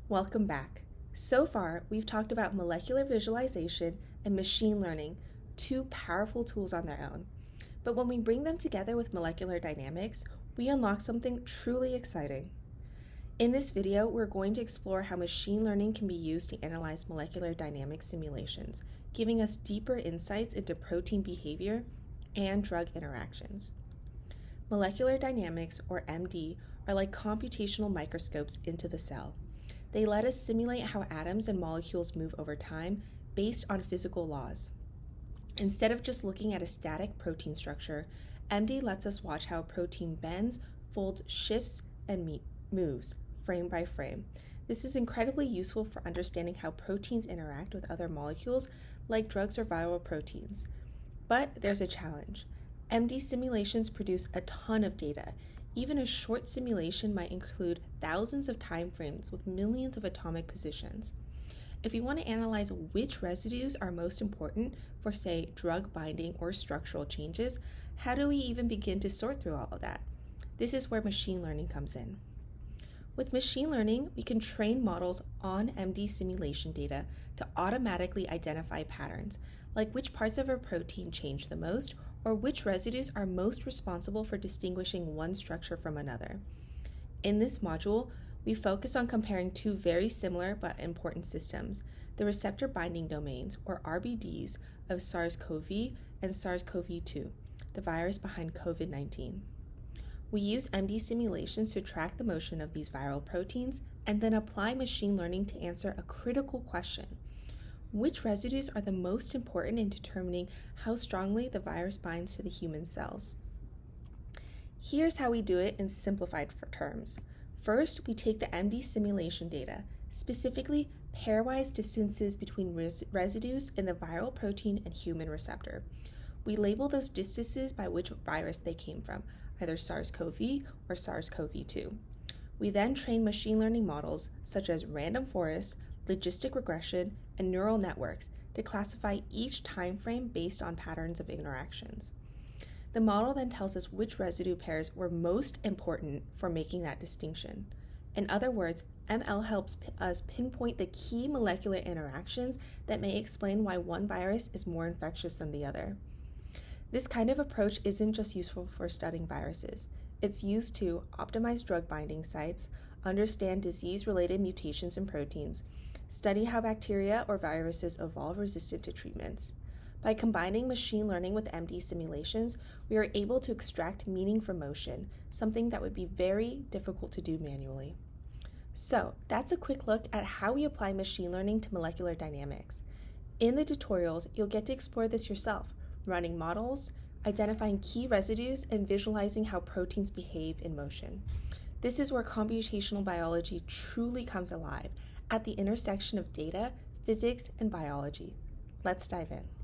Welcome back. So far, we've talked about molecular visualization and machine learning, two powerful tools on their own. But when we bring them together with molecular dynamics, we unlock something truly exciting. In this video, we're going to explore how machine learning can be used to analyze molecular dynamics simulations, giving us deeper insights into protein behavior and drug interactions. Molecular dynamics, or MD, are like computational microscopes into the cell. They let us simulate how atoms and molecules move over time based on physical laws. Instead of just looking at a static protein structure, MD lets us watch how a protein bends, folds, shifts, and moves, frame by frame. This is incredibly useful for understanding how proteins interact with other molecules, like drugs or viral proteins. But there's a challenge. MD simulations produce a ton of data. Even a short simulation might include thousands of time frames with millions of atomic positions. If you want to analyze which residues are most important for, say, drug binding or structural changes, how do we even begin to sort through all of that? This is where machine learning comes in. With machine learning, we can train models on MD simulation data to automatically identify patterns, like which parts of a protein change the most, or which residues are most responsible for distinguishing one structure from another. In this module, we focus on comparing two very similar but important systems, the receptor binding domains, or RBDs, of SARS-CoV and SARS-CoV-2, the virus behind COVID-19. We use MD simulations to track the motion of these viral proteins and then apply machine learning to answer a critical question. Which residues are the most important in determining how strongly the virus binds to the human cells? Here's how we do it in simplified terms. First, we take the MD simulation data, specifically pairwise distances between residues in the viral protein and human receptor. We label those distances by which virus they came from, either SARS-CoV or SARS-CoV-2. We then train machine learning models such as random forest, logistic regression, and neural networks to classify each time frame based on patterns of interactions. The model then tells us which residue pairs were most important for making that distinction. In other words, ML helps us pinpoint the key molecular interactions that may explain why one virus is more infectious than the other. This kind of approach isn't just useful for studying viruses. It's used to optimize drug binding sites, understand disease-related mutations in proteins, study how bacteria or viruses evolve resistant to treatments. By combining machine learning with MD simulations, we are able to extract meaning from motion, something that would be very difficult to do manually. So, that's a quick look at how we apply machine learning to molecular dynamics. In the tutorials, you'll get to explore this yourself, running models, identifying key residues, and visualizing how proteins behave in motion. This is where computational biology truly comes alive, at the intersection of data, physics, and biology. Let's dive in.